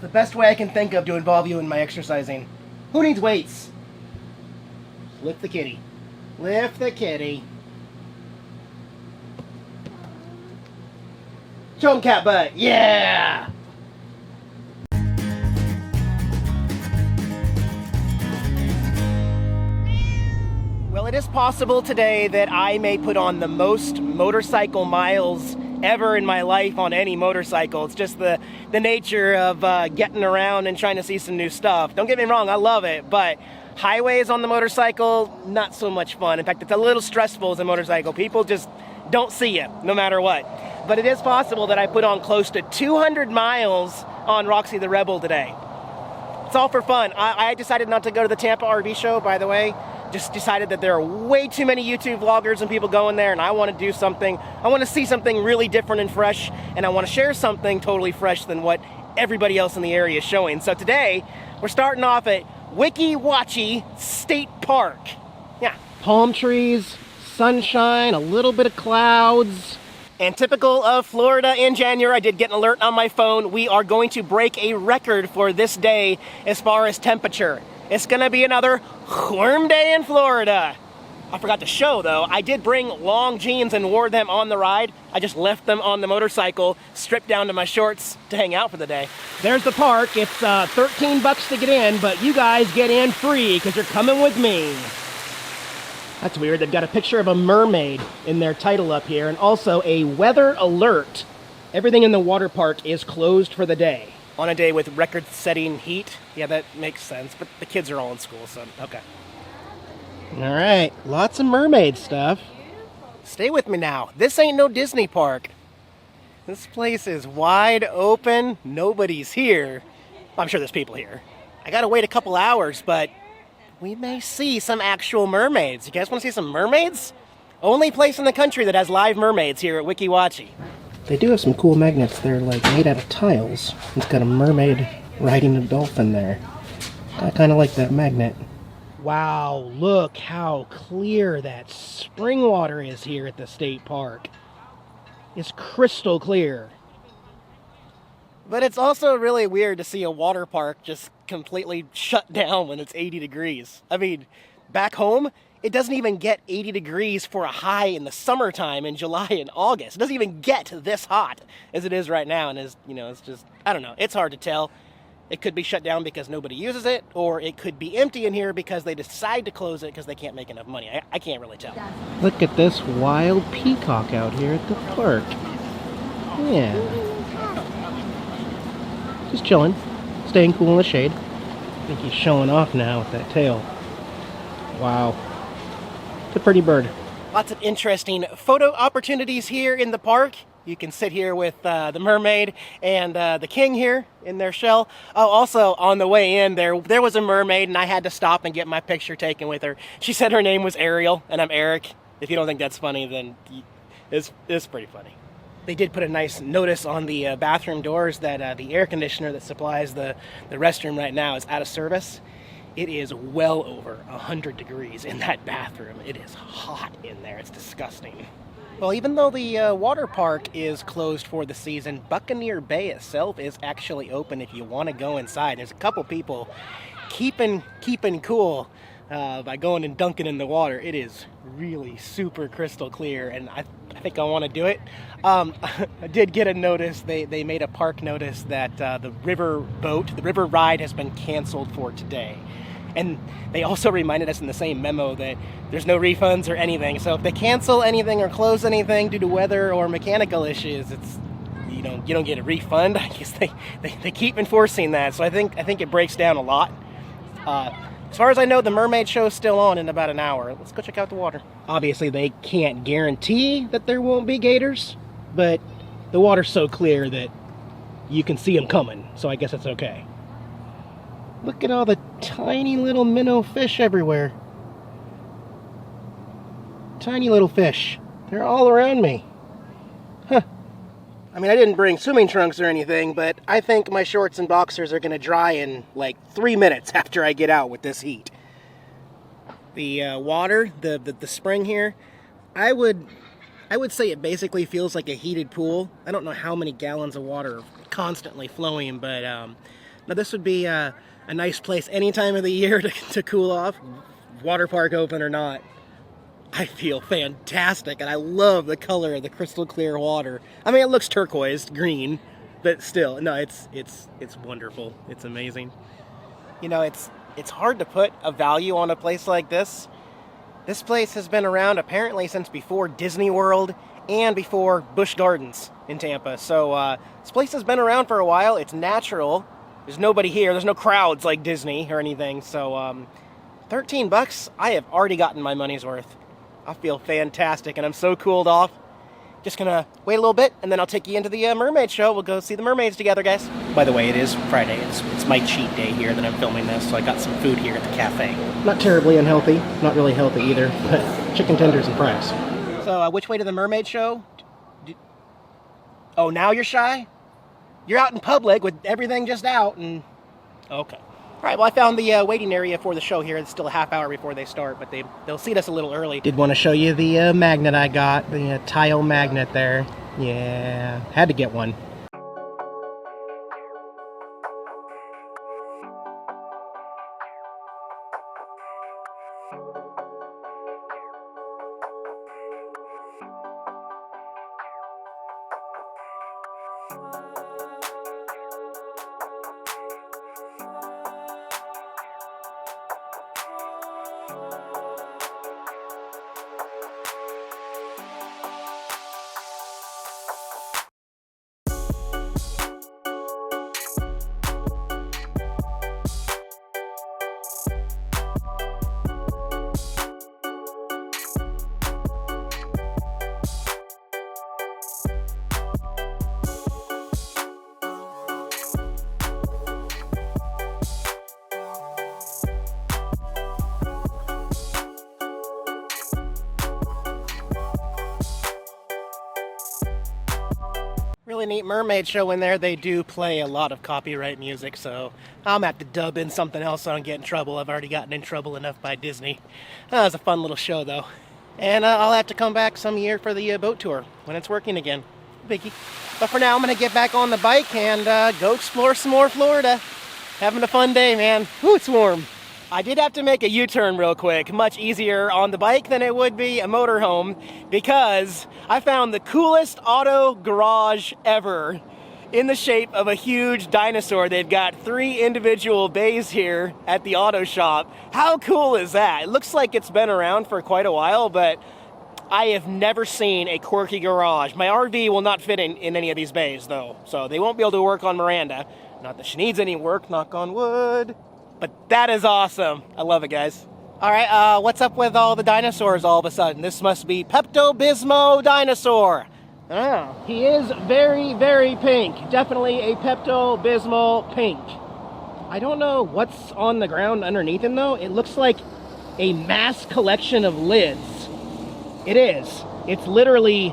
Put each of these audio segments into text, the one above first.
the best way I can think of to involve you in my exercising. Who needs weights? Lift the kitty. Lift the kitty. Show him cat butt. Yeah! Well, it is possible today that I may put on the most motorcycle miles ever in my life on any motorcycle. It's just the nature of getting around and trying to see some new stuff. Don't get me wrong, I love it, but highways on the motorcycle, not so much fun. In fact, it's a little stressful as a motorcycle. People just don't see you, no matter what. But it is possible that I put on close to 200 miles on Roxy the Rebel today. It's all for fun. I decided not to go to the Tampa RV show, by the way. Just decided that there are way too many YouTube vloggers and people going there, and I want to do something. I want to see something really different and fresh, and I want to share something totally fresh than what everybody else in the area is showing. So today, we're starting off at Weeki Wachee State Park. Yeah, palm trees, sunshine, a little bit of clouds. And typical of Florida in January, I did get an alert on my phone. We are going to break a record for this day as far as temperature. It's gonna be another warm day in Florida. I forgot to show though, I did bring long jeans and wore them on the ride. I just left them on the motorcycle, stripped down to my shorts to hang out for the day. There's the park. It's 13 bucks to get in, but you guys get in free because you're coming with me. That's weird. They've got a picture of a mermaid in their title up here, and also a weather alert. Everything in the water park is closed for the day. On a day with record-setting heat. Yeah, that makes sense, but the kids are all in school, so okay. All right, lots of mermaid stuff. Stay with me now. This ain't no Disney park. This place is wide open. Nobody's here. I'm sure there's people here. I gotta wait a couple hours, but we may see some actual mermaids. You guys want to see some mermaids? Only place in the country that has live mermaids here at Weeki Wachee. They do have some cool magnets. They're like made out of tiles. It's got a mermaid riding a dolphin there. I kind of like that magnet. Wow, look how clear that spring water is here at the state park. It's crystal clear. But it's also really weird to see a water park just completely shut down when it's 80 degrees. I mean, back home, it doesn't even get 80 degrees for a high in the summertime in July and August. It doesn't even get this hot as it is right now. And it's just, I don't know. It's hard to tell. It could be shut down because nobody uses it, or it could be empty in here because they decide to close it because they can't make enough money. I can't really tell. Look at this wild peacock out here at the park. Yeah. Just chilling, staying cool in the shade. I think he's showing off now with that tail. Wow. It's a pretty bird. Lots of interesting photo opportunities here in the park. You can sit here with the mermaid and the king here in their shell. Oh, also on the way in there was a mermaid, and I had to stop and get my picture taken with her. She said her name was Ariel, and I'm Eric. If you don't think that's funny, then it's pretty funny. They did put a nice notice on the bathroom doors that the air conditioner that supplies the restroom right now is out of service. It is well over 100 degrees in that bathroom. It is hot in there. It's disgusting. Well, even though the water park is closed for the season, Buccaneer Bay itself is actually open if you want to go inside. There's a couple people keeping cool by going and dunking in the water. It is really super crystal clear, and I think I want to do it. I did get a notice. They made a park notice that the river ride has been canceled for today. And they also reminded us in the same memo that there's no refunds or anything. So if they cancel anything or close anything due to weather or mechanical issues, it's you don't get a refund. I guess they keep enforcing that. So I think it breaks down a lot. As far as I know, the mermaid show is still on in about an hour. Let's go check out the water. Obviously, they can't guarantee that there won't be gators, but the water's so clear that you can see them coming. So I guess it's okay. Look at all the tiny little minnow fish everywhere. Tiny little fish. They're all around me. Huh. I mean, I didn't bring swimming trunks or anything, but I think my shorts and boxers are going to dry in like 3 minutes after I get out with this heat. The water, the spring here, I would say it basically feels like a heated pool. I don't know how many gallons of water are constantly flowing, but Now this would be a nice place any time of the year to cool off, water park open or not. I feel fantastic, and I love the color of the crystal clear water. I mean, it looks turquoise, green, but still, no, it's wonderful. It's amazing. You know, it's hard to put a value on a place like this. This place has been around apparently since before Disney World and before Busch Gardens in Tampa. So this place has been around for a while. It's natural. There's nobody here. There's no crowds like Disney or anything. So $13, I have already gotten my money's worth. I feel fantastic, and I'm so cooled off. Just gonna wait a little bit, and then I'll take you into the mermaid show. We'll go see the mermaids together, guys. By the way, it is Friday. It's my cheat day here that I'm filming this, so I got some food here at the cafe. Not terribly unhealthy, not really healthy either, but chicken tenders and fries. So, which way to the mermaid show? Oh, now you're shy? You're out in public with everything just out, and... Okay. All right, well, I found the waiting area for the show here. It's still a half hour before they start, but they'll seat us a little early. Did want to show you the magnet I got, the tile magnet there. Yeah, had to get one. Really neat mermaid show in there. They do play a lot of copyright music, so I'm have to dub in something else so I don't get in trouble. I've already gotten in trouble enough by Disney. That was a fun little show, though. And I'll have to come back some year for the boat tour when it's working again. Biggie. But for now, I'm going to get back on the bike and go explore some more Florida. Having a fun day, man. Whew, it's warm. I did have to make a U-turn real quick, much easier on the bike than it would be a motorhome, because I found the coolest auto garage ever in the shape of a huge dinosaur. They've got 3 individual bays here at the auto shop. How cool is that? It looks like it's been around for quite a while, but I have never seen a Quirky garage. My RV will not fit in any of these bays, though, so they won't be able to work on Miranda. Not that she needs any work, knock on wood. But that is awesome. I love it, guys. All right, what's up with all the dinosaurs all of a sudden? This must be Pepto-Bismol dinosaur. Oh, he is very, very pink. Definitely a Pepto-Bismol pink. I don't know what's on the ground underneath him, though. It looks like a mass collection of lids. It is. It's literally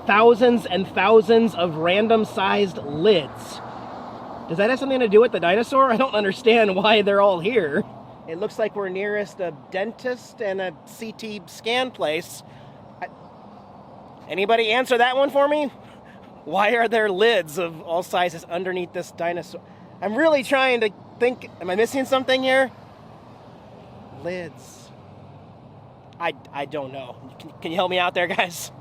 thousands and thousands of random-sized lids. Does that have something to do with the dinosaur? I don't understand why they're all here. It looks like we're nearest a dentist and a CT scan place. Anybody answer that one for me? Why are there lids of all sizes underneath this dinosaur? I'm really trying to think, am I missing something here? Lids. I don't know. Can you help me out there, guys?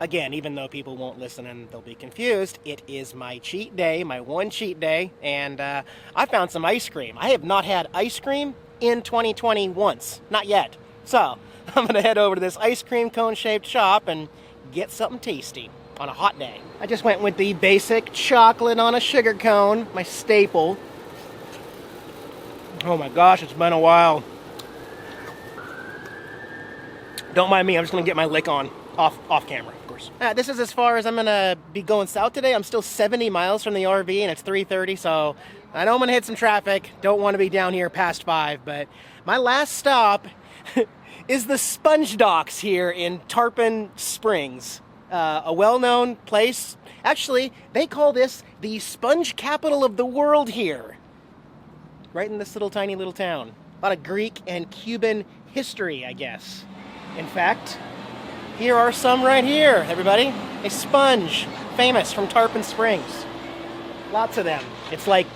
Again, even though people won't listen and they'll be confused, it is my cheat day, my one cheat day, and I found some ice cream. I have not had ice cream in 2020 once. Not yet. So, I'm going to head over to this ice cream cone-shaped shop and get something tasty on a hot day. I just went with the basic chocolate on a sugar cone, my staple. Oh my gosh, it's been a while. Don't mind me, I'm just going to get my lick on. Off camera, of course. This is as far as I'm going to be going south today. I'm still 70 miles from the RV, and it's 3:30, so I know I'm going to hit some traffic. Don't want to be down here past 5, but my last stop is the Sponge Docks here in Tarpon Springs. A well-known place. Actually, they call this the sponge capital of the world here. Right in this tiny little town. A lot of Greek and Cuban history, I guess. In fact, here are some right here, everybody. A sponge, famous from Tarpon Springs. Lots of them. It's like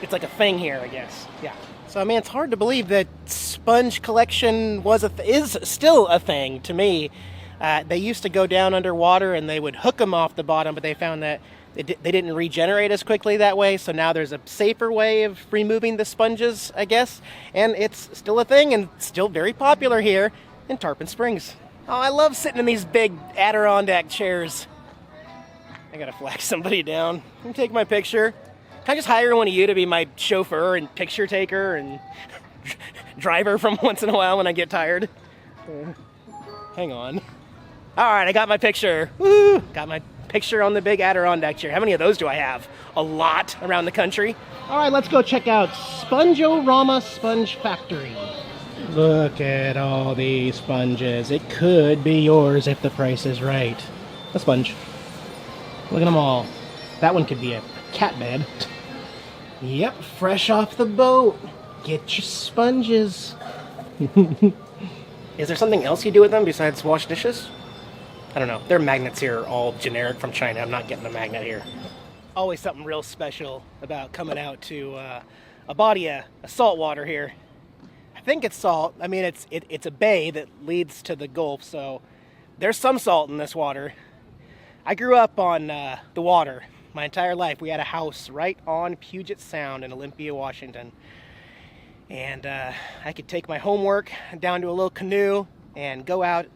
it's like a thing here, I guess. Yeah. So I mean, it's hard to believe that sponge collection is still a thing to me. They used to go down underwater and they would hook them off the bottom, but they found that they didn't regenerate as quickly that way. So now there's a safer way of removing the sponges, I guess. And it's still a thing and still very popular here in Tarpon Springs. Oh, I love sitting in these big Adirondack chairs. I gotta flag somebody down. Can you take my picture? Can I just hire one of you to be my chauffeur and picture taker and driver from once in a while when I get tired? Hang on. All right, I got my picture. Woo! Got my picture on the big Adirondack chair. How many of those do I have? A lot around the country. All right, let's go check out Sponge-O-Rama Sponge Factory. Look at all these sponges. It could be yours if the price is right. A sponge. Look at them all. That one could be a cat bed. Yep, fresh off the boat. Get your sponges. Is there something else you do with them besides wash dishes? I don't know. Their magnets here are all generic from China. I'm not getting a magnet here. Always something real special about coming out to a body of salt water here. I think it's salt. I mean, it's a bay that leads to the Gulf, so there's some salt in this water. I grew up on the water my entire life. We had a house right on Puget Sound in Olympia, Washington. And I could take my homework down to a little canoe and go out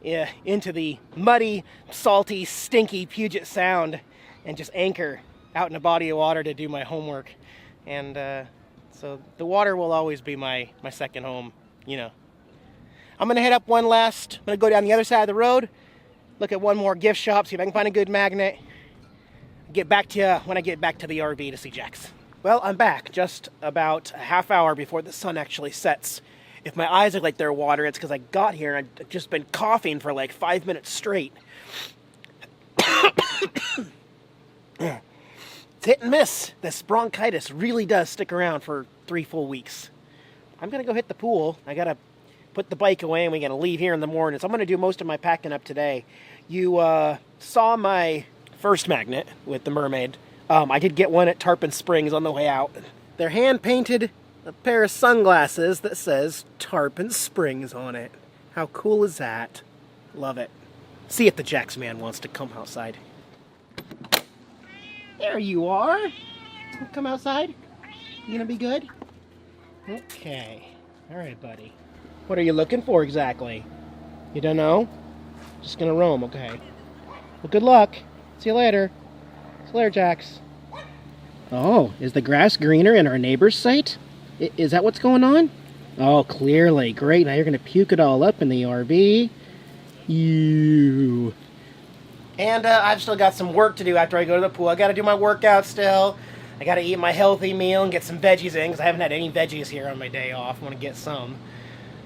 into the muddy, salty, stinky Puget Sound and just anchor out in a body of water to do my homework. And so the water will always be my second home, you know. I'm gonna head up I'm gonna go down the other side of the road, look at one more gift shop, see if I can find a good magnet. Get back to you when I get back to the RV to see Jax. Well, I'm back just about a half hour before the sun actually sets. If my eyes look like they're water, it's because I got here and I've just been coughing for like 5 minutes straight. It's hit and miss. This bronchitis really does stick around for 3 full weeks. I'm going to go hit the pool. I got to put the bike away and we're going to leave here in the morning. So I'm going to do most of my packing up today. You saw my first magnet with the Mermaid. I did get one at Tarpon Springs on the way out. They're hand-painted a pair of sunglasses that says Tarpon Springs on it. How cool is that? Love it. See if the Jax man wants to come outside. There you are. Come outside. You gonna be good? Okay. All right, buddy. What are you looking for exactly? You don't know? Just gonna roam, okay. Well, good luck. See you later. See you later, Jax. Oh, is the grass greener in our neighbor's sight? Is that what's going on? Oh, clearly. Great. Now you're going to puke it all up in the RV. You. And I've still got some work to do after I go to the pool. I got to do my workout still. I got to eat my healthy meal and get some veggies in because I haven't had any veggies here on my day off. I want to get some.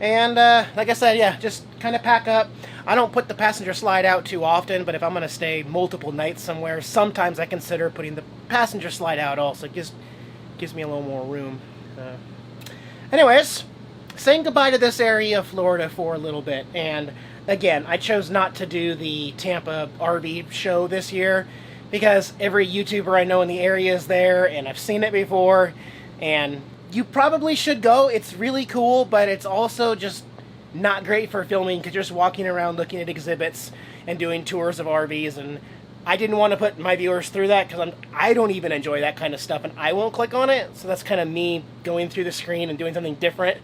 And like I said, yeah, just kind of pack up. I don't put the passenger slide out too often, but if I'm going to stay multiple nights somewhere, sometimes I consider putting the passenger slide out also. It just gives me a little more room. Anyways, saying goodbye to this area of Florida for a little bit. And again, I chose not to do the Tampa RV show this year because every YouTuber I know in the area is there and I've seen it before. And you probably should go. It's really cool, but it's also just not great for filming because you're just walking around looking at exhibits and doing tours of RVs. And I didn't want to put my viewers through that because I don't even enjoy that kind of stuff and I won't click on it. So that's kind of me going through the screen and doing something different.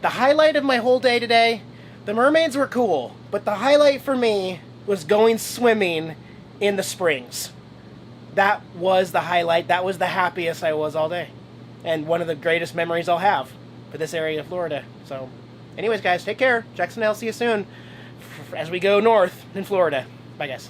The highlight of my whole day today, the mermaids were cool, but the highlight for me was going swimming in the springs. That was the highlight. That was the happiest I was all day. And one of the greatest memories I'll have for this area of Florida. So anyways, guys, take care. Jackson, I'll see you soon as we go north in Florida. Bye, guys.